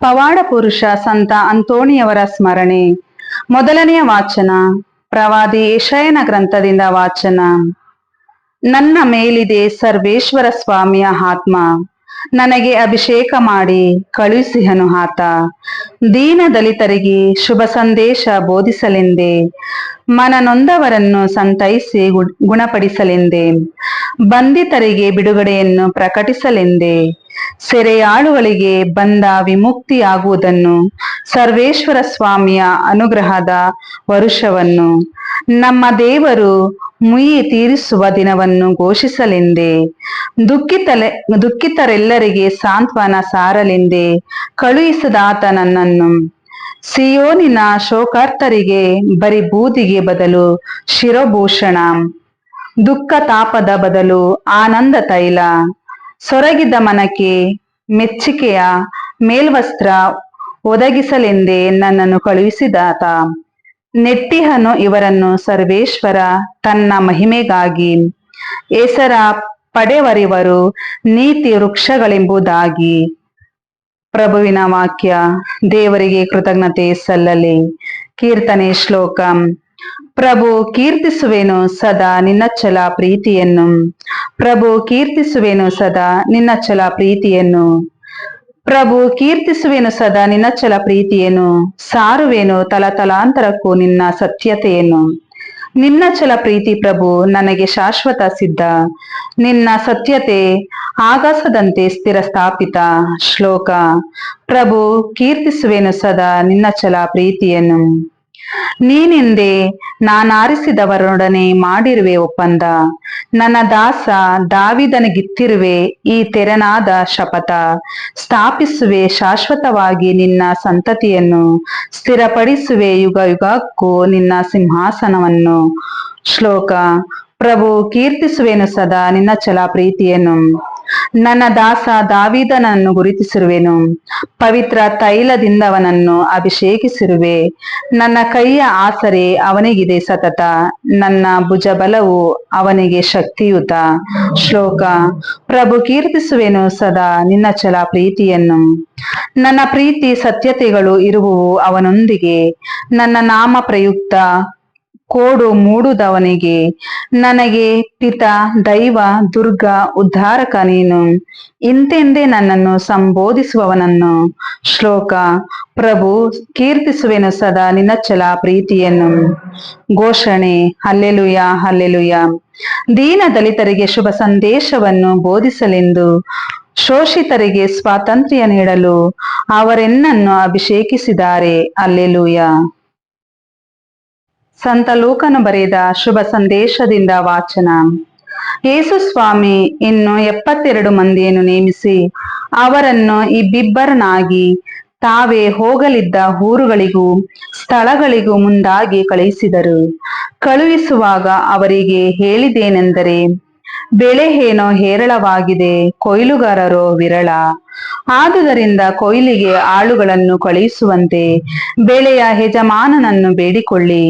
ಪವಾಡ ಪುರುಷ ಸಂತ ಅಂತೋಣಿಯವರ ಸ್ಮರಣೆ. ಮೊದಲನೆಯ ವಾಚನ ಪ್ರವಾದಿ ಯೆಶಾಯನ ಗ್ರಂಥದಿಂದ ವಾಚನ. ನನ್ನ ಮೇಲಿದೆ ಸರ್ವೇಶ್ವರ ಸ್ವಾಮಿಯ ಆತ್ಮ, ನನಗೆ ಅಭಿಷೇಕ ಮಾಡಿ ಕಳುಹಿಸಿಹನು ಆತ. ದೀನ ದಲಿತರಿಗೆ ಶುಭ ಸಂದೇಶ ಬೋಧಿಸಲೆಂದೇ, ಮನನೊಂದವರನ್ನು ಸಂತೈಸಿ ಗುಣಪಡಿಸಲೆಂದೇ, ಬಂಧಿತರಿಗೆ ಬಿಡುಗಡೆಯನ್ನು ಪ್ರಕಟಿಸಲೆಂದೇ, ಸೆರೆಯಾಳುಗಳಿಗೆ ಬಂದ ವಿಮುಕ್ತಿಯಾಗುವುದನ್ನು, ಸರ್ವೇಶ್ವರ ಸ್ವಾಮಿಯ ಅನುಗ್ರಹದ ವರುಷವನ್ನು, ನಮ್ಮ ದೇವರು ಮುಯಿ ತೀರಿಸುವ ದಿನವನ್ನು ಘೋಷಿಸಲೆಂದೇ, ದುಃಖಿತರೆಲ್ಲರಿಗೆ ಸಾಂತ್ವನ ಸಾರಲೆಂದೇ ಕಳುಹಿಸಿದಾತ ನನ್ನನ್ನು. ಸಿಯೋನಿನ ಶೋಕಾರ್ತರಿಗೆ ಬರಿ ಬೂದಿಗೆ ಬದಲು ಶಿರೋಭೂಷಣ, ದುಃಖ ತಾಪದ ಬದಲು ಆನಂದ ತೈಲ, ಸೊರಗಿದ ಮನಕ್ಕೆ ಮೆಚ್ಚಿಕೆಯ ಮೇಲ್ವಸ್ತ್ರ ಒದಗಿಸಲೆಂದೇ ನನ್ನನ್ನು ಕಳುಹಿಸಿದಾತ. ನೆಟ್ಟಿಹನು ಇವರನ್ನು ಸರ್ವೇಶ್ವರ ತನ್ನ ಮಹಿಮೆಗಾಗಿ, ಹೆಸರ ಪಡೆವರಿವರು ನೀತಿ ವೃಕ್ಷಗಳೆಂಬುದಾಗಿ. ಪ್ರಭುವಿನ ವಾಕ್ಯ. ದೇವರಿಗೆ ಕೃತಜ್ಞತೆ ಸಲ್ಲಲಿ. ಕೀರ್ತನೆ ಶ್ಲೋಕ. ಪ್ರಭು ಕೀರ್ತಿಸುವೆನು ಸದಾ ನಿನ್ನಚ್ಚಲ ಪ್ರೀತಿಯನ್ನು. ಪ್ರಭು ಕೀರ್ತಿಸುವೆನು ಸದಾ ನಿನ್ನಚ್ಚಲ ಪ್ರೀತಿಯನ್ನು. ಪ್ರಭು ಕೀರ್ತಿಸುವೆನು ಸದಾ ನಿನ್ನಚ್ಚಲ ಪ್ರೀತಿಯನ್ನು. ಸಾರುವೆನು ತಲತಲಾಂತರಕ್ಕೂ ನಿನ್ನ ಸತ್ಯತೆಯನ್ನು. ನಿನ್ನಚ್ಚಲ ಪ್ರೀತಿ ಪ್ರಭು ನನಗೆ ಶಾಶ್ವತ ಸಿದ್ಧ, ನಿನ್ನ ಸತ್ಯತೆ ಆಕಾಶದಂತೆ ಸ್ಥಿರ ಸ್ಥಾಪಿತ. ಶ್ಲೋಕ. ಪ್ರಭು ಕೀರ್ತಿಸುವೆನು ಸದಾ ನಿನ್ನಚ್ಚಲ ಪ್ರೀತಿಯನ್ನು. ನೀನೆಂದೇ ನಾನಾರಿಸಿದವರೊಡನೆ ಮಾಡಿರುವೆ ಒಪ್ಪಂದ, ನನ್ನ ದಾಸ ದಾವೀದನಿಗಿತ್ತಿರುವೆ ಈ ತೆರನಾದ ಶಪಥ. ಸ್ಥಾಪಿಸುವೆ ಶಾಶ್ವತವಾಗಿ ನಿನ್ನ ಸಂತತಿಯನ್ನು, ಸ್ಥಿರಪಡಿಸುವೆ ಯುಗ ಯುಗಕ್ಕೂ ನಿನ್ನ ಸಿಂಹಾಸನವನ್ನು. ಶ್ಲೋಕ. ಪ್ರಭು ಕೀರ್ತಿಸುವೆನು ಸದಾ ನಿನ್ನಚ್ಚಲ ಪ್ರೀತಿಯನ್ನು. ನನ್ನ ದಾಸ ದಾವೀದನನ್ನು ಗುರುತಿಸಿರುವೆನು, ಪವಿತ್ರ ತೈಲದಿಂದವನನ್ನು ಅಭಿಷೇಕಿಸಿರುವೆ. ನನ್ನ ಕೈಯ ಆಸರೆ ಅವನಿಗಿದೆ ಸತತ, ನನ್ನ ಭುಜಬಲವು ಅವನಿಗೆ ಶಕ್ತಿಯುತ. ಶ್ಲೋಕ. ಪ್ರಭು ಕೀರ್ತಿಸುವೆನು ಸದಾ ನಿನ್ನಚ್ಚಲ ಪ್ರೀತಿಯನ್ನು. ನನ್ನ ಪ್ರೀತಿ ಸತ್ಯತೆಗಳು ಇರುವುವು ಅವನೊಂದಿಗೆ, ನನ್ನ ನಾಮ ಪ್ರಯುಕ್ತ ಕೋಡು ಮೂಡುದವನಿಗೆ. ನನಗೆ ಪಿತ, ದೈವ, ದುರ್ಗ, ಉದ್ಧಾರಕ ನೀನು, ಇಂತೆಂದೇ ನನ್ನನ್ನು ಸಂಬೋಧಿಸುವವನನ್ನು. ಶ್ಲೋಕ. ಪ್ರಭು ಕೀರ್ತಿಸುವೆನು ಸದಾ ನಿನ್ನಚ್ಚಲ ಪ್ರೀತಿಯನ್ನು. ಘೋಷಣೆ. Hallelujah, hallelujah. ದೀನ ದಲಿತರಿಗೆ ಶುಭ ಸಂದೇಶವನ್ನು ಬೋಧಿಸಲೆಂದು, ಶೋಷಿತರಿಗೆ ಸ್ವಾತಂತ್ರ್ಯ ನೀಡಲು ಅವರೆನ್ನನ್ನು ಅಭಿಷೇಕಿಸಿದ್ದಾರೆ. ಹಲ್ಲೆಲೂಯ. ಸಂತ ಲೂಕನು ಬರೆದ ಶುಭ ಸಂದೇಶದಿಂದ ವಾಚನ. ಯೇಸು ಸ್ವಾಮಿ ಇನ್ನು 72 ಮಂದಿಯನ್ನು ನೇಮಿಸಿ ಅವರನ್ನು ಇಬ್ಬಿಬ್ಬರನ್ನಾಗಿ ತಾವೇ ಹೋಗಲಿದ್ದ ಊರುಗಳಿಗೂ ಸ್ಥಳಗಳಿಗೂ ಮುಂದಾಗಿ ಕಳುಹಿಸಿದರು. ಕಳುಹಿಸುವಾಗ ಅವರಿಗೆ ಹೇಳಿದ್ದೇನೆಂದರೆ, ಬೆಳೆ ಏನೋ ಹೇರಳವಾಗಿದೆ, ಕೊಯ್ಲುಗಾರರೋ ವಿರಳ. ಆದುದರಿಂದ ಕೊಯ್ಲಿಗೆ ಆಳುಗಳನ್ನು ಕಳುಹಿಸುವಂತೆ ಬೆಳೆಯ ಯಜಮಾನನನ್ನು ಬೇಡಿಕೊಳ್ಳಿ.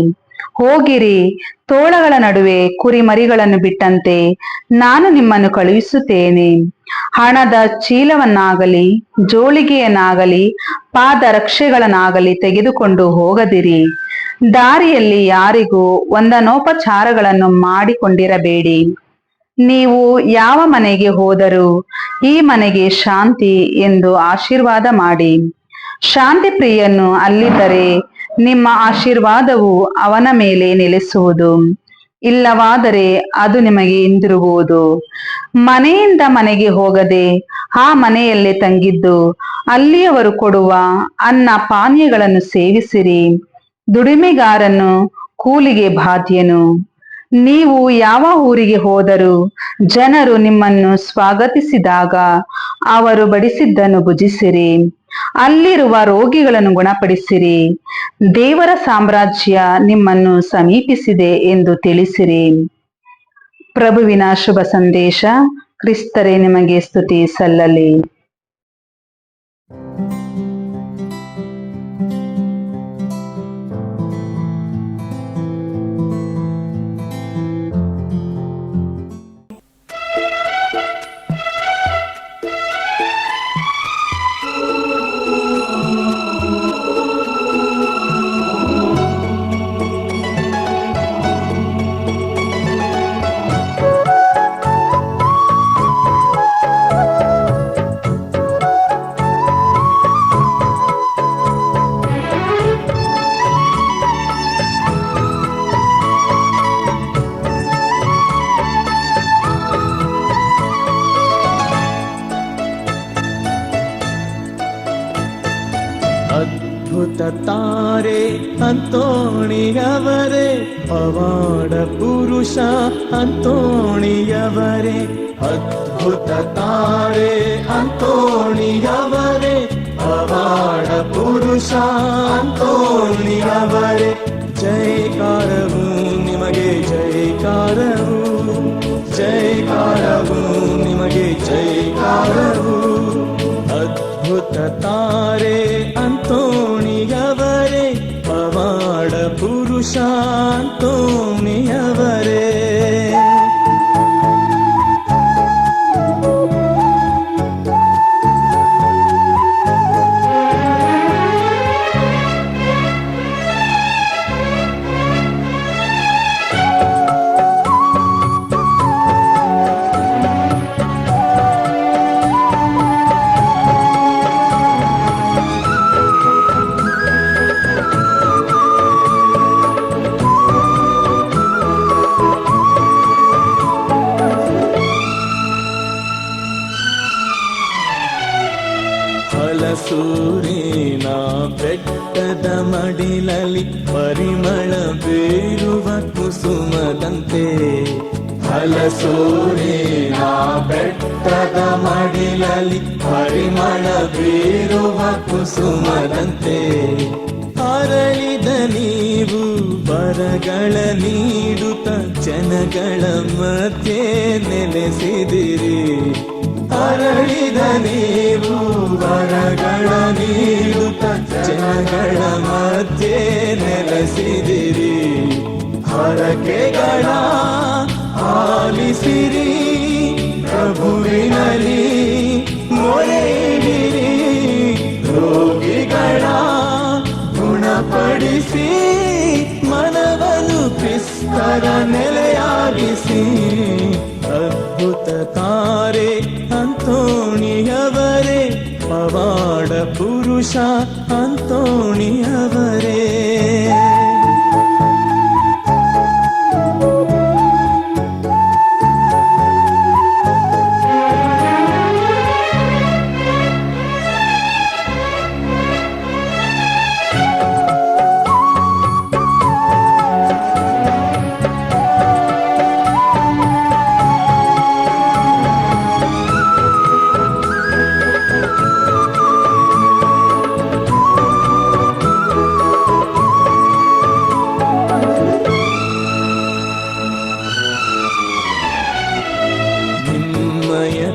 ಹೋಗಿರಿ, ತೋಳಗಳ ನಡುವೆ ಕುರಿಮರಿಗಳನ್ನು ಬಿಟ್ಟಂತೆ ನಾನು ನಿಮ್ಮನ್ನು ಕಳುಹಿಸುತ್ತೇನೆ. ಹಣದ ಚೀಲವನ್ನಾಗಲಿ ಜೋಳಿಗೆಯನ್ನಾಗಲಿ ಪಾದರಕ್ಷೆಗಳನ್ನಾಗಲಿ ತೆಗೆದುಕೊಂಡು ಹೋಗದಿರಿ. ದಾರಿಯಲ್ಲಿ ಯಾರಿಗೂ ವಂದನೋಪಚಾರಗಳನ್ನು ಮಾಡಿಕೊಂಡಿರಬೇಡಿ. ನೀವು ಯಾವ ಮನೆಗೆ ಹೋದರೂ ಈ ಮನೆಗೆ ಶಾಂತಿ ಎಂದು ಆಶೀರ್ವಾದ ಮಾಡಿ. ಶಾಂತಿ ಪ್ರಿಯನು ಅಲ್ಲಿದ್ದರೆ ನಿಮ್ಮ ಆಶೀರ್ವಾದವು ಅವನ ಮೇಲೆ ನೆಲೆಸುವುದು, ಇಲ್ಲವಾದರೆ ಅದು ನಿಮಗೆ ಹಿಂದಿರುಗುವುದು. ಮನೆಯಿಂದ ಮನೆಗೆ ಹೋಗದೆ ಆ ಮನೆಯಲ್ಲೇ ತಂಗಿದ್ದು ಅಲ್ಲಿಯವರು ಕೊಡುವ ಅನ್ನ ಪಾನೀಯಗಳನ್ನು ಸೇವಿಸಿರಿ. ದುಡಿಮೆಗಾರನು ಕೂಲಿಗೆ ಬಾಧ್ಯನು. ನೀವು ಯಾವ ಊರಿಗೆ ಹೋದರೂ ಜನರು ನಿಮ್ಮನ್ನು ಸ್ವಾಗತಿಸಿದಾಗ ಅವರು ಬಡಿಸಿದ್ದನ್ನು ಭುಜಿಸಿರಿ. ಅಲ್ಲಿರುವ ರೋಗಿಗಳನ್ನು ಗುಣಪಡಿಸಿರಿ. ದೇವರ ಸಾಮ್ರಾಜ್ಯ ನಿಮ್ಮನ್ನು ಸಮೀಪಿಸಿದೆ ಎಂದು ತಿಳಿಸಿರಿ. ಪ್ರಭುವಿನ ಶುಭ ಸಂದೇಶ. ಕ್ರಿಸ್ತರೇ ನಿಮಗೆ ಸ್ತುತಿ ಸಲ್ಲಲಿ. ಅದ್ಭುತ ತಾರೆ ಅಂತೋಣಿಯವರೇ, ಪವಾಡ ಪುರುಷ ಅಂತೋಣಿಯವರೇ. ಅದ್ಭುತ ತಾರೆ ಅಂತೋಣಿಯವರೇ, ಪವಾಡ ಪುರುಷ ಅಂತೋಣಿಯವರೇ. ಜೈಕಾರವು ನಿಮಗೆ ಜೈಕಾರವು, ಜೈಕಾರವು ನಿಮಗೆ ಜೈಕಾರವು. ಅದ್ಭುತ ತಾರೆ ಅಂತೋಣಿಯವರೇ, ಪವಾಡ ಪುರುಷ ಅಂತೋಣಿಯವರೇ. ಹಲಸೂರಿನ ಬೆಟ್ಟದ ಮಡಿಲಲ್ಲಿ ಪರಿಮಳ ಬೀರುವ ಕುಸುಮದಂತೆ, ಹಲಸೂರಿನ ಬೆಟ್ಟದ ಮಡಿಲಲ್ಲಿ ಪರಿಮಳ ಬೀರುವ ಕುಸುಮದಂತೆ. ಅರಳಿದ ನೀವು ವರಗಳ ನೀಡುತ್ತ ಜನಗಳ ಮಧ್ಯೆ ನೆಲೆಸಿದಿರಿ. ಅರಳಿದ ನೀವು ವರಗಳ ನೀಡುತ್ತ ಜನಗಳ ಮಧ್ಯೆ ನೆಲೆಸಿದಿರಿ. ಹರಕೆಗಳ ಆಲಿಸಿರಿ, ಪ್ರಭುವಿನಲ್ಲಿ ಮೊರೆಯಿಡಿರಿ. ರೋಗಿಗಳ ಗುಣಪಡಿಸಿ, ಮನವನ್ನು ಕ್ರಿಸ್ತರ ನೆಲೆಯಾಗಿಸಿ. ಅದ್ಭುತ ತಾರೆ ಅಂತೋಣಿಯವರೇ, ಪವಾಡ ಪುರುಷ ಅಂತೋಣಿಯವರೇ.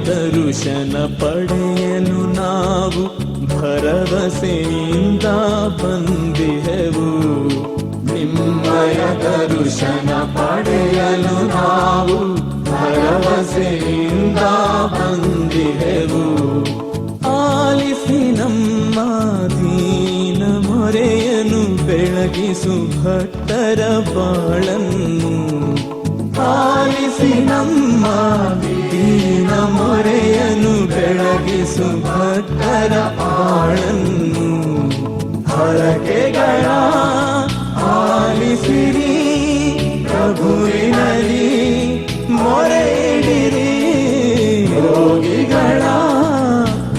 ದರ್ಶನ ಪಡೆಯಲು ನಾವು ಭರವಸೆಯಿಂದ ಬಂದಿಹೆವು. ನಿಮ್ಮಯ ದರ್ಶನ ಪಡೆಯಲು ನಾವು ಭರವಸೆಯಿಂದ ಬಂದಿಹೆವು. ಆಲಿಸಿ ನಮ್ಮ ದೀನ ಮೊರೆಯನ್ನು ಬೆಳಗಿಸು ಭಕ್ತರ ಬಾಳನ್ನು. ಆಲಿಸಿ ನಮ್ಮ ದೀನ ಮೊರೆಯನ್ನು ಬೆಳಗಿಸು ಭಕ್ತರ ಬಾಳನ್ನು. ಹರಕೆಗಳ ಆಲಿಸಿರಿ, ಪ್ರಭುವಿನಲ್ಲಿ ಮೊರೆಯಿಡಿರಿ. ರೋಗಿಗಳ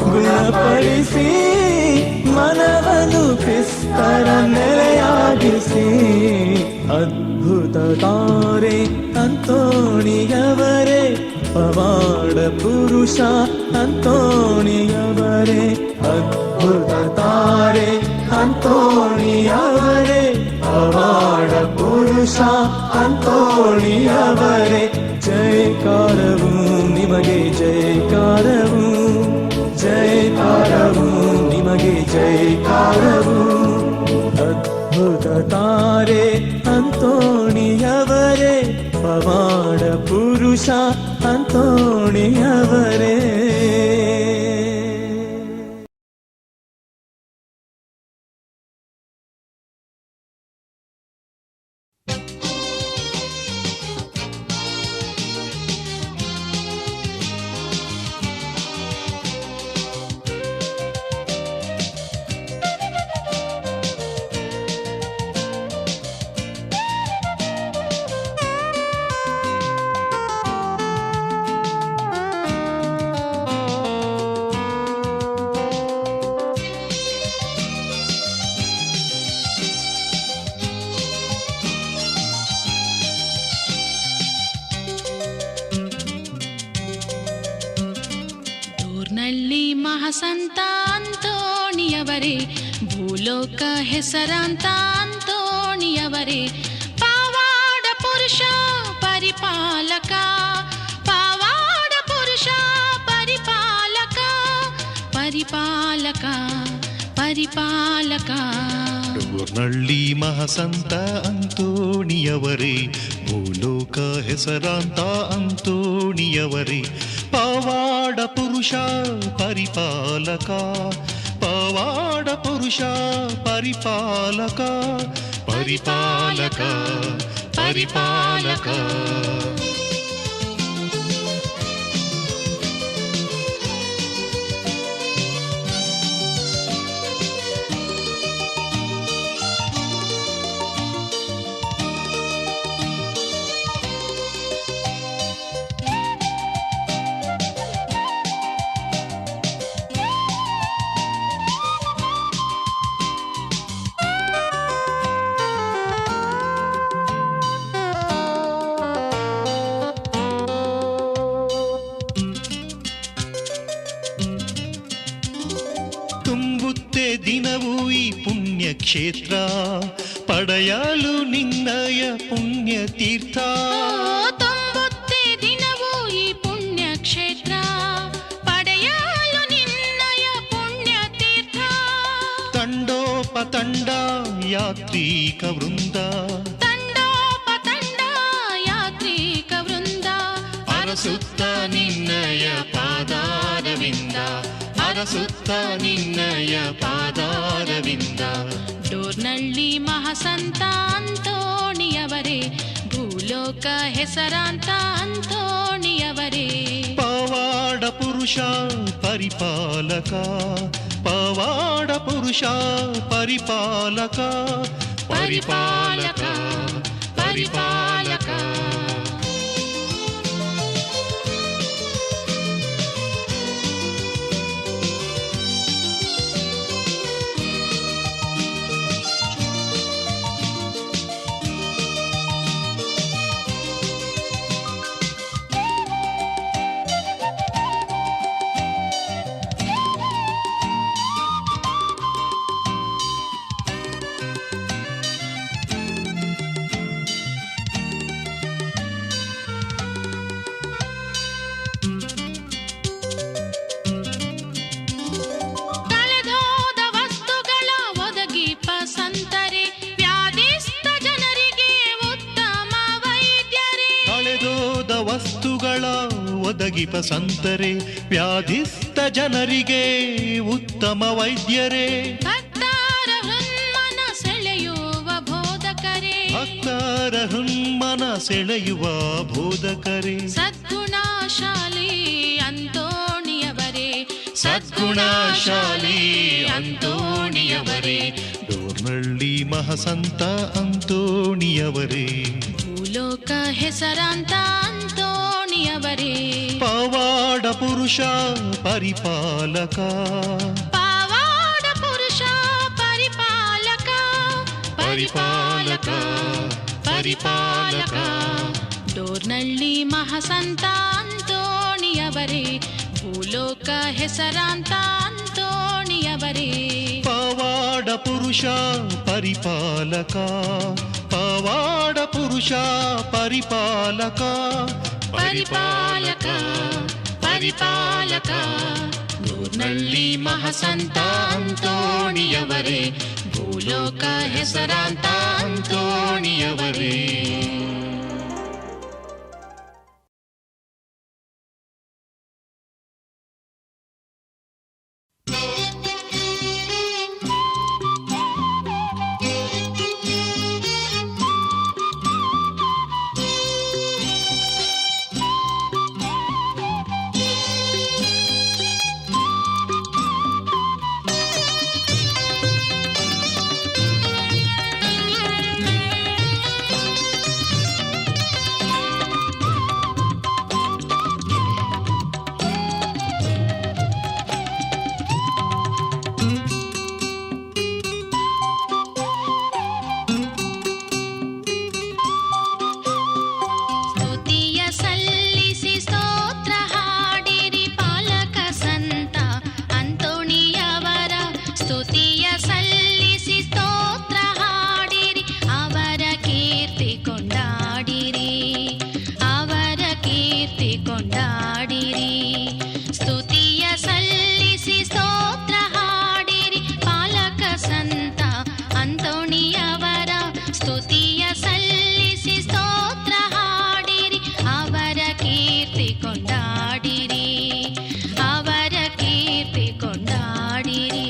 ಗುಣಪಡಿಸಿ, ಮನವನ್ನು ಕ್ರಿಸ್ತರ ನೆಲೆಯಾಗಿಸಿ. ಅದ್ಭುತ ತಾರೆ ಅಂತೋಣಿಯವರೇ, ಪವಾಡ ಪುರುಷ ಅಂತೋಣಿಯವರೇ. ಅದ್ಭುತ ತಾರೆ ಅಂತೋಣಿಯವರೇ, ಪವಾಡ ಪುರುಷ ಅಂತೋಣಿಯವರೇ. ಜೈಕಾರವು ನಿಮಗೆ ಜೈಕಾರವು, ಜೈಕಾರವು ನಿಮಗೆ ಜೈಕಾರವು. ಅದ್ಭುತ ತಾರೆ ಅಂತೋಣಿಯವರೇ, ಪವಾಡ ಪುರುಷ ಅಂತೋಣಿಯವರೇ. ಮಹಾಸಂತ ಅಂತೋಣಿಯವರೇ, ಭೂಲೋಕ ಹೆಸರಾಂತ ಅಂತೋಣಿಯವರೇ, ಪಾವಾಡ ಪುರುಷ ಪರಿಪಾಲಕ, ಪಾವಾಡ ಪುರುಷ ಪರಿಪಾಲಕ, ಪರಿಪಾಲಕ ಪರಿಪಾಲಕ. ಡೋರ್ನಳ್ಳಿ ಮಹಾಸಂತ ಅಂತೋಣಿಯವರೇ, ಭೂಲೋಕ ಹೆಸರಾಂತ ಅಂತೋಣಿಯವರೇ, ಪವಾಡ ಪುರುಷ ಪರಿಪಾಲಕ, ಪವಾಡ ಪುರುಷ ಪರಿಪಾಲಕ, ಪರಿಪಾಲಕ ಪರಿಪಾಲಕ. ತುಂಬುತ್ತೆ ದಿನವೂ ಈ ಪುಣ್ಯಕ್ಷೇತ್ರ, ಪಡೆಯಲು ನಿನ್ನಯ ಪುಣ್ಯ ತೀರ್ಥ. ತುಂಬುತ್ತೆ ದಿನವೂ ಈ ಪುಣ್ಯಕ್ಷೇತ್ರ, ಪಡೆಯಲು ನಿನ್ನಯ ಪುಣ್ಯ ತೀರ್ಥ. ತಂಡೋಪತಂಡ ಯಾತ್ರಿಕ ವೃಂದ, ತಂಡೋಪತಂಡ ಯಾತ್ರಿಕ ವೃಂದ, ಅರಸುತ್ತ ನಿನ್ನಯ ಪಾದಾರವಿಂದ, ಅರಸುತ್ತ ನಿನ್ನಯ ಪಾದಾರವಿಂದ. ಡೋರ್ನಳ್ಳಿ ಮಹಾಸಂತ ಅಂತೋಣಿಯವರೇ, ಭೂಲೋಕ ಹೆಸರಾಂತ ಅಂತೋಣಿಯವರೇ, ಪವಾಡ ಪುರುಷ ಪರಿಪಾಲಕ, ಪವಾಡ ಪುರುಷ ಪರಿಪಾಲಕ, ಪರಿಪಾಲಕ ಪರಿಪಾಲಕ. ಕಳೆದೋದ ವಸ್ತುಗಳ ಒದಗಿಪ ಸಂತರೆ, ವ್ಯಾಧಿಸ್ಥ ಜನರಿಗೆ ಉತ್ತಮ ವೈದ್ಯರೇ. ಕಳೆದೋದ ವಸ್ತುಗಳ ಒದಗಿಪ ಸಂತರೆ, ವ್ಯಾಧಿಸ್ಥ ಜನರಿಗೆ ಉತ್ತಮ ವೈದ್ಯರೇ. ಭಕ್ತರ ಹೃನ್ಮನ ಸೆಳೆಯುವ ಬೋಧಕರೇ, ಭಕ್ತರ ಹೃನ್ಮನ ಸೆಳೆಯುವ ಬೋಧಕರೇ. ಸದ್ಗುಣಶಾಲಿ ಅಂತೋಣಿಯವರೇ, ಸದ್ಗುಣಶಾಲಿ ಅಂತೋಣಿಯವರೇ, ಡೋರ್ನಳ್ಳಿ ಮಹಾಸಂತ ಅಂತೋಣಿಯವರೇ, ಭೂಲೋಕ ಹೆಸರಾಂತ ಅಂತೋಣಿಯವರೇ, ಪವಾಡ ಪುರುಷ ಪರಿಪಾಲಕ, ಪಾವಾಡ ಪುರುಷ ಪರಿಪಾಲಕ, ಪರಿಪಾಲಕ ಪರಿಪಾಲಕ. ಡೋರ್ನಳ್ಳಿ ಮಹಾಸಂತ ಅಂತೋಣಿಯವರೇ, ಭೂಲೋಕ ಹೆಸರಾಂತ ಅಂತೋಣಿಯವರೇ, ಪವಾಡ ಪುರುಷ ಪರಿಪಾಲಕ, ಪವಾಡ ಪುರುಷ ಪರಿಪಾಲಕ, ಪರಿಪಾಲಕ ಪರಿಪಾಲಕ. ಡೋರ್ನಳ್ಳಿ ಮಹಾಸಂತ ಅಂತೋಣಿಯವರೇ, ಭೂಲೋಕ ಹೆಸರಾಂತ ಅಂತೋಣಿಯವರೇ. ಸ್ತುತಿಯ ಸಲ್ಲಿಸಿ ಸ್ತೋತ್ರ ಹಾಡಿರಿ, ಅವರ ಕೀರ್ತಿ ಕೊಂಡಾಡಿರಿ, ಅವರ ಕೀರ್ತಿ ಕೊಂಡಾಡಿರಿ. ಸ್ತುತಿಯ ಸಲ್ಲಿಸಿ ಸ್ತೋತ್ರ ಹಾಡಿರಿ, ಪಾಲಕ ಸಂತ ಅಂತೋಣಿಯವರ ಸ್ತುತಿಯ ಸಲ್ಲಿಸಿ ಸ್ತೋತ್ರ ಹಾಡಿರಿ, ಅವರ ಕೀರ್ತಿ ಕೊಂಡಾಡಿರಿ, ಅವರ ಕೀರ್ತಿ ಕೊಂಡಾಡಿರಿ.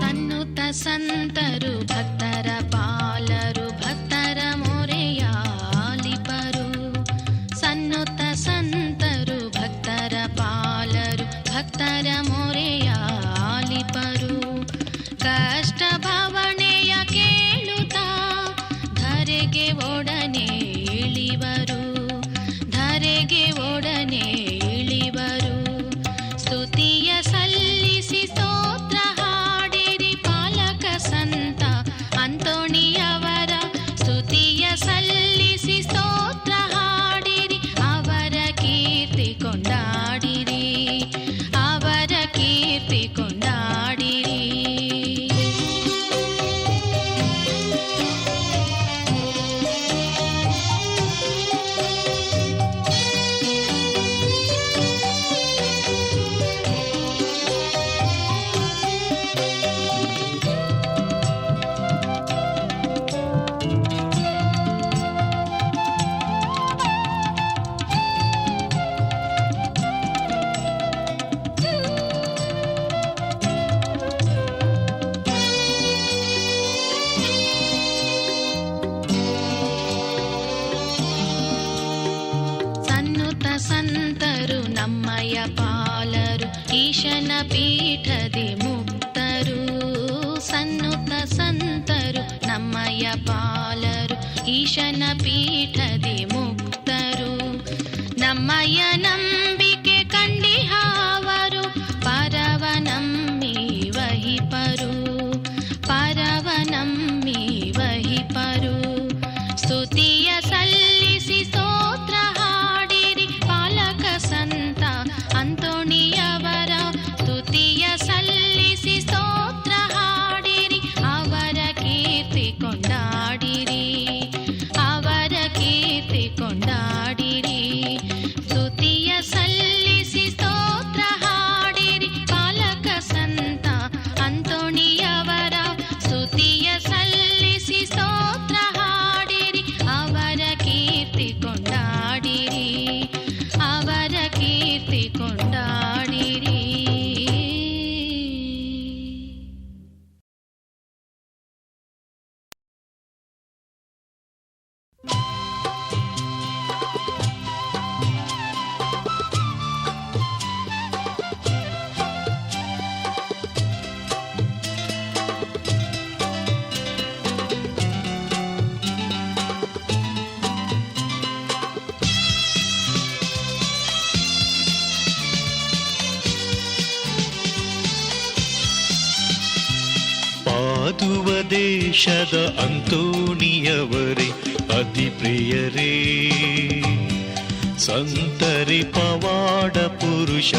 ತನ್ನುತ ಸಂತರು ಭಕ್ತರ ಪಾಲರು, ಭಕ್ತರ ಮೊರೆಯ ಆಲಿಪರು. ಸನ್ನುತ ಸಂತರು ಭಕ್ತರ ಪಾಲರು, ಭಕ್ತರ ಮೊರೆಯ ಆಲಿಪರು. ಕಷ್ಟ ಭವಣೆಯ ಕೇಳುತ್ತಾ ಧರೆಗೆ ಒಡನೆ ಇಳಿವರು, ಧರೆಗೆ ಒಡನೆ ಇಳಿವರು. ಸ್ತುತಿಯ ಸಲ್ಲಿಸಿ ಸ್ತೋತ್ರ ಹಾಡಿರಿ, ಪಾಲಕ ಸಂತ ಅಂತೋಣಿಯವರ ಸ್ತುತಿಯ ಸಲ್ಲಿಸಿ ಸ್ತೋತ್ರ ಹಾಡಿರಿ, ಅವರ ಕೀರ್ತಿ ಕೊಂಡಾಡಿರಿ, ಅವರ ಕೀರ್ತಿ ಕೊಂಡಾಡಿರಿ. ಸನ್ನುತ ಸಂತರು ನಮ್ಮಯ ಪಾಲರು, ಈಶನ ಪೀಠದಿ ಮುಕ್ತರು. ಸನ್ನುತ ಸಂತರು ನಮ್ಮಯ ಪಾಲರು, ಈಶನ ಪೀಠದಿ ಮುಕ್ತರು. ನಮ್ಮಯ ನಂಬಿಕೆ ಕಂಡಿಹಾವರು, ಪರವನಮ್ಮಿ ವಹಿಪರು, ಪರವನಮ್ಮಿ ವಹಿಪರು. ಸ್ತುತಿಯ ಸಲ್ಲಿಸಿ ಸ್ತೋತ್ರ ಹಾಡಿರಿ, ಪಾಲಕ ಸಂತ ಅಂತೋಣಿಯವರ ಸ್ತುತಿಯ ಸಲ್ಲಿಸಿ ಸ್ತೋತ್ರ ಹಾಡಿರಿ, ಅವರ ಕೀರ್ತಿ ಕೊಂಡಾಡಿರಿ, ಅವರ ಕೀರ್ತಿ ಕೊಂಡಾಡಿರಿ. ಸ್ತುತಿಯ ಸಲ್ಲಿಸಿ ಸ್ತೋತ್ರ ಹಾಡಿರಿ, ಪಾಲಕ ಸಂತ ಅಂತೋಣಿಯವರ ಸ್ತುತಿಯ ಸಲ್ಲಿಸಿ ಸ್ತೋತ್ರ ಹಾಡಿರಿ, ಅವರ ಕೀರ್ತಿ ಕೊಂಡಾಡಿರಿ, ಅವರ ಕೀರ್ತಿ ಕೊಂಡಾಡಿರಿ. ಪಾದುವ ದೇಶದ ಅಂತೋಣಿಯವರೇ ಅತಿ ಪ್ರಿಯರೇ, ಸಂತರಿ ಪವಾಡ ಪುರುಷ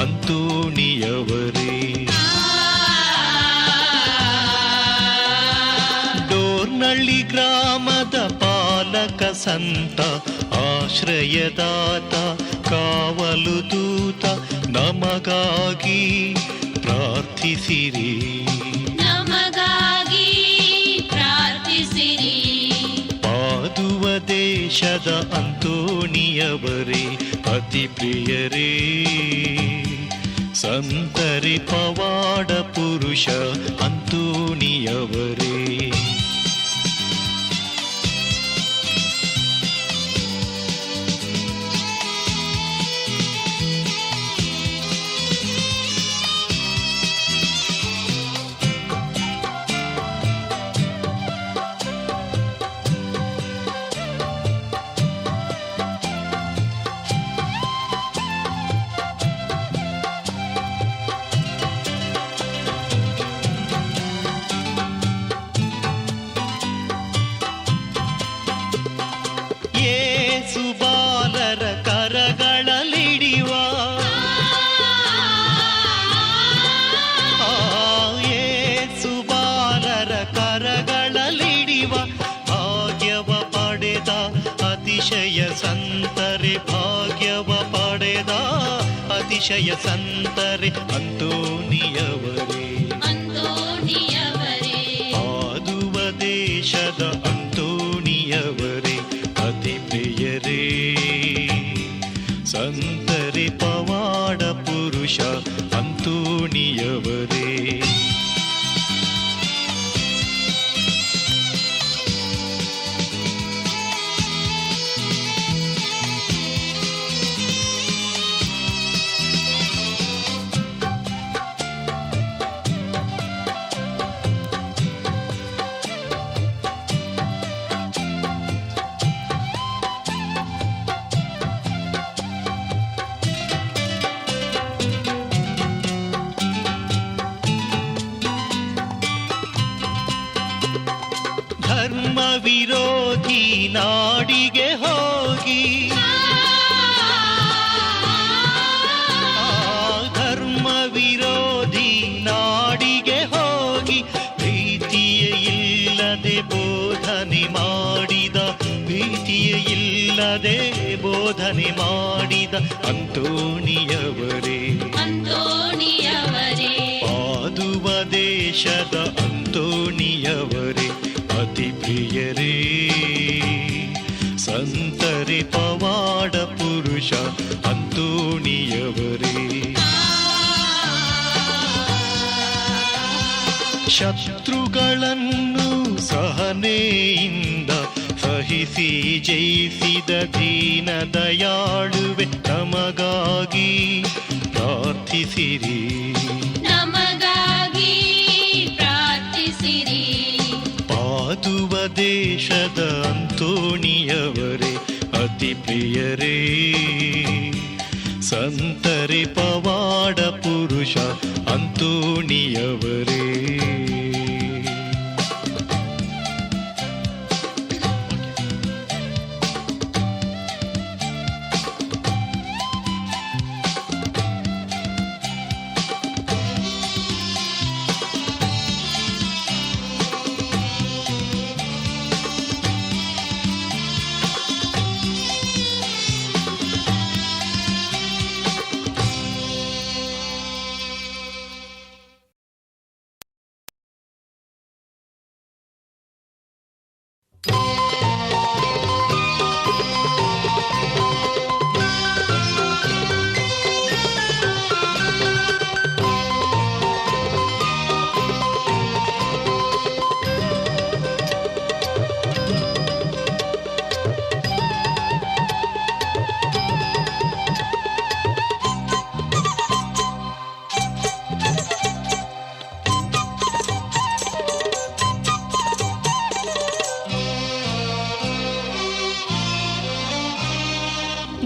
ಅಂತೋಣಿಯವರೇ. ಡೋರ್ನಳ್ಳಿ ಗ್ರಾಮದ ಪಾಲಕ ಸಂತ, ಆಶ್ರಯದಾತ, ಕಾವಲು ದೂತ, ನಮಗಾಗಿ ಪ್ರಾರ್ಥಿಸಿರಿ, ನಮಗಾಗಿ ಪ್ರಾರ್ಥಿಸಿರಿ. ಪಾದುವ ದೇಶದ ಅಂತೋಣಿಯವರೇ ಅತಿ ಪ್ರಿಯರೇ, ಸಂತರಿ ಪವಾಡ ಪುರುಷ ಅಂತೋಣಿಯವರೇ. ಏಸು ಬಾಲರ ಕರಗಳಲಿಡಿವ ಏಸು ಬಾಲರ ಕರಗಳಲಿಡಿವ ಭಾಗ್ಯವ ಪಡೆದ ಅತಿಶಯ ಸಂತರೆ ಭಾಗ್ಯವ ಪಡೆದ ಅತಿಶಯ ಸಂತರೆ ಅಂತೋಣಿಯವರೇ ಆದುವ ದೇಶದ ಅಂತೋಣಿಯವರೇ ಅತಿ ಪ್ರಿಯರೇ ಸಂತರೆ ಪವಾಡ ಪುರುಷ ಅಂತೋಣಿಯವರೇ ಧರ್ಮ ವಿರೋಧಿ ನಾಡಿಗೆ ಹೋಗಿ ಧರ್ಮ ವಿರೋಧಿ ನಾಡಿಗೆ ಹೋಗಿ ಪ್ರೀತಿಯ ಇಲ್ಲದೆ ಬೋಧನೆ ಮಾಡಿದ ಪ್ರೀತಿಯ ಇಲ್ಲದೆ ಬೋಧನೆ ಮಾಡಿದ ಅಂತೋಣಿಯವರೇ ಆದುವ ದೇಶದ ಅಂತೋಣಿಯವರೇ ಅತಿ ಪ್ರಿಯರೇ ಸಂತರೆ ಪವಾಡ ಪುರುಷ ಅಂತೋಣಿಯವರೇ ಶತ್ರುಗಳನ್ನು ಸಹನೆಯಿಂದ ಸಹಿಸಿ ಜಯಿಸಿದ ದೀನ ದಯಾಳುವೆ ನಮಗಾಗಿ ಪ್ರಾರ್ಥಿಸಿರಿ ಪಾದುವ ದೇಶದ ಅಂತೋಣಿಯವರೇ ಅತಿ ಪ್ರಿಯರೇ ಸಂತರೆ ಪವಾಡ ಪುರುಷ ಅಂತೋಣಿಯವರೇ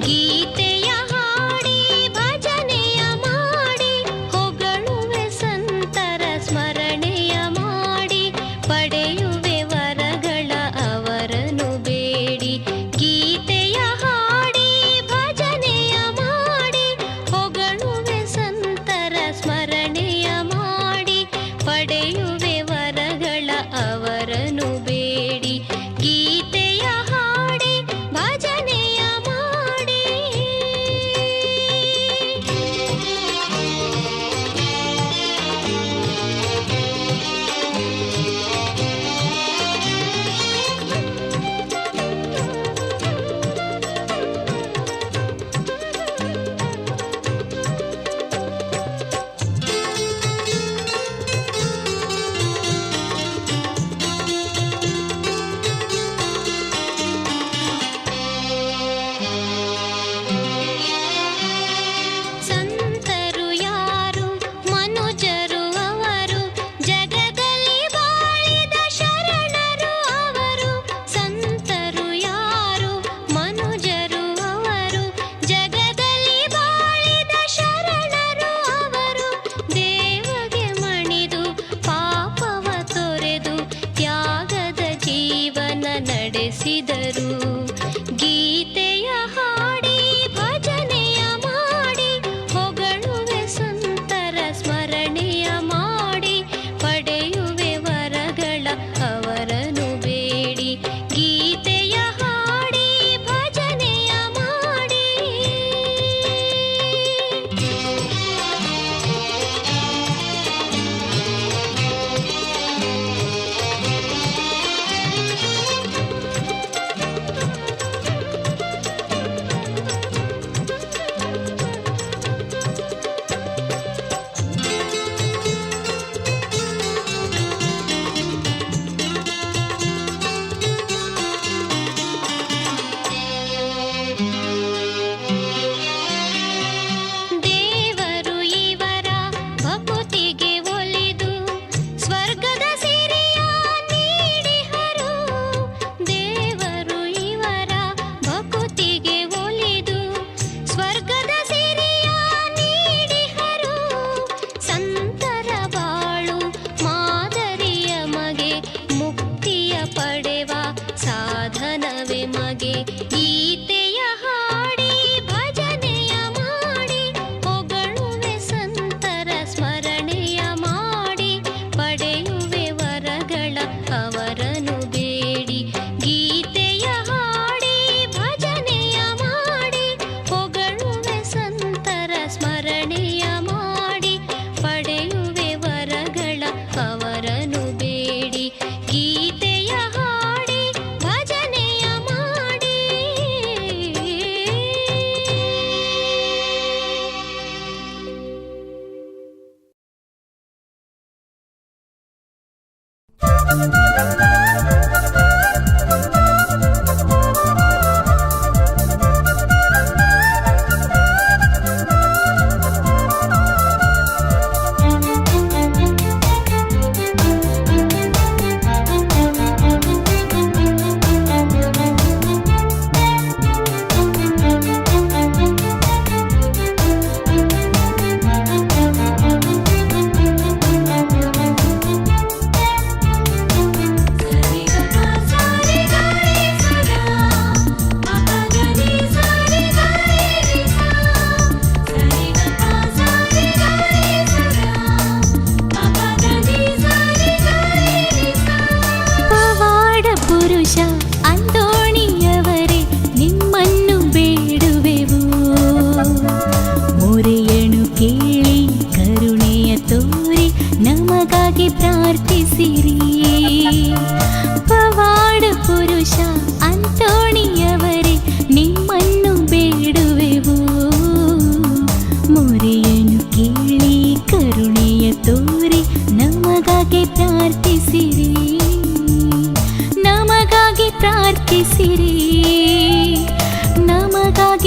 ಗೀತೆಯ ಹಾಡಿ ಭಜನೆಯ ಮಾಡಿ ಹೊಗಳುವೆ ಸಂತರ ಸ್ಮರಣೆಯ ಮಾಡಿ ಪಡೆಯುವೆ ವರಗಳ ಅವರನ್ನು ಬೇಡಿ ಗೀತೆಯ ಹಾಡಿ ಭಜನೆಯ ಮಾಡಿ ಹೊಗಳುವೆ ಸಂತರ ಸ್ಮರಣೆಯ ಮಾಡಿ ಪಡೆಯುವೆ ವರಗಳ ಅವರನ್ನು ಬೇಡಿ ಗೀತೆಯ ಹಾಡಿ ಭಜನೆಯ ಮಾಡಿ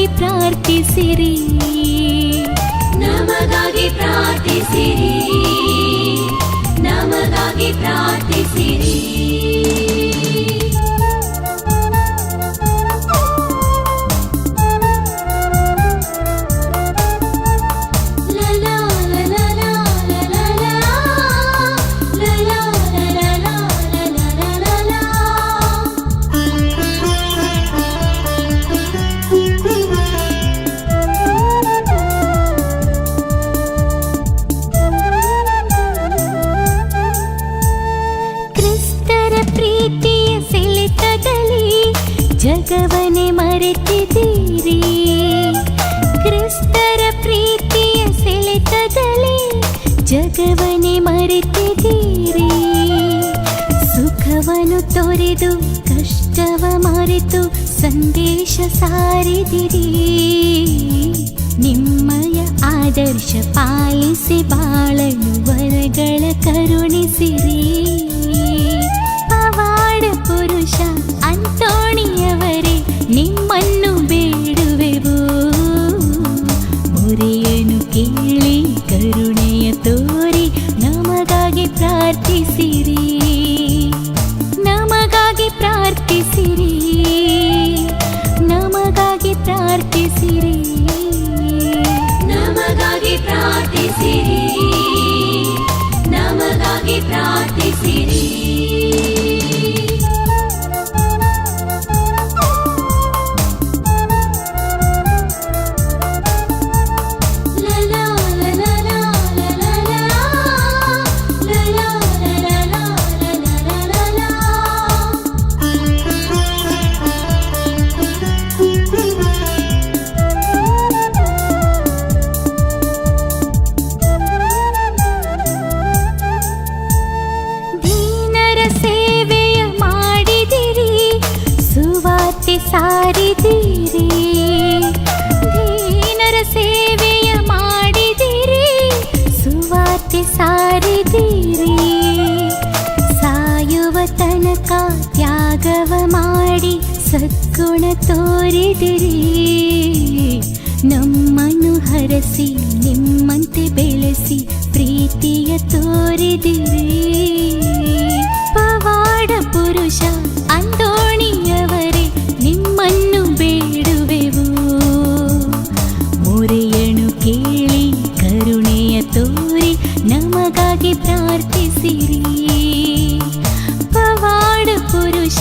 ನಮಗಾಗಿ ಪ್ರಾರ್ಥಿಸಿರಿ, ನಮಗಾಗಿ ಪ್ರಾರ್ಥಿಸಿರಿ, ನಮಗಾಗಿ ಪ್ರಾರ್ಥಿಸಿರಿ. ಜಗವನೆ ಮರೆತಿದ್ದೀರಿ, ಕ್ರಿಸ್ತರ ಪ್ರೀತಿಯ ಸೆಳೆತದಲ್ಲಿ ಜಗವನೆ ಮರೆತಿದ್ದೀರಿ. ಸುಖವನ್ನು ತೊರೆದು ಕಷ್ಟವ ಮರೆತು ಸಂದೇಶ ಸಾರಿದಿರಿ. ನಿಮ್ಮಯ ಆದರ್ಶ ಪಾಲಿಸಿ ಬಾಳಲು ವರಗಳ ಕರುಣಿಸಿರಿ. ಪವಾಡ ಪುರುಷ ಅಂತೋಣಿಯವರೇ, ನಿಮ್ಮನ್ನು ಬೇಡುವೆವು. ಮೊರೆಯನ್ನು ಕೇಳಿ ಕರುಣೆಯ ತೋರಿ ನಮಗಾಗಿ ಪ್ರಾರ್ಥಿಸಿರಿ, ನಮಗಾಗಿ ಪ್ರಾರ್ಥಿಸಿರಿ, ನಮಗಾಗಿ ಪ್ರಾರ್ಥಿಸಿರಿ, ನಮಗಾಗಿ ಪ್ರಾರ್ಥಿಸಿರಿ, ನಮಗಾಗಿ ಪ್ರಾರ್ಥಿಸಿರಿ. ಸಾರಿದಿರಿ, ದೀನರ ಸೇವೆಯ ಮಾಡಿದಿರಿ, ಸುವಾರ್ತೆ ಸಾರಿದಿರಿ. ಸಾಯುವ ತನಕ ತ್ಯಾಗವ ಮಾಡಿ ಸದ್ಗುಣ ತೋರಿದಿರಿ. ನಮ್ಮನ್ನು ಹರಸಿ ನಿಮ್ಮಂತೆ ಬೆಳೆಸಿ ಪ್ರೀತಿಯ ತೋರಿದಿರಿ. ಪವಾಡ ಪುರುಷ ಅಂತೋಣಿಯವರೇ, ನಿಮ್ಮನ್ನು ಬೇಡುವೆವು. ಮೊರೆಯನ್ನು ಕೇಳಿ ಕರುಣೆಯ ತೋರಿ ನಮಗಾಗಿ ಪ್ರಾರ್ಥಿಸಿರಿ. ಪವಾಡ ಪುರುಷ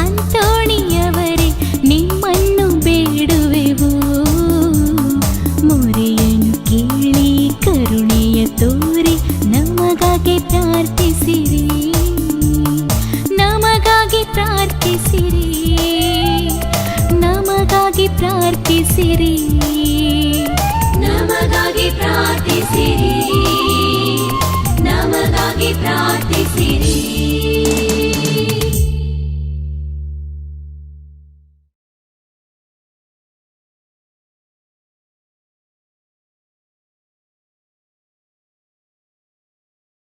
ಅಂತೋಣಿಯವರೇ, ನಿಮ್ಮನ್ನು ಬೇಡುವೆವು. ಮೊರೆಯನ್ನು ಕೇಳಿ ಕರುಣೆಯ ತೋರಿ ನಮಗಾಗಿ ಪ್ರಾರ್ಥಿಸಿರಿ, ನಮಗಾಗಿ ಪ್ರಾರ್ಥಿಸಿರಿ, ನಮಗಾಗಿ ಪ್ರಾರ್ಥಿಸಿರಿ, ನಮಗಾಗಿ ಪ್ರಾರ್ಥಿಸಿರಿ.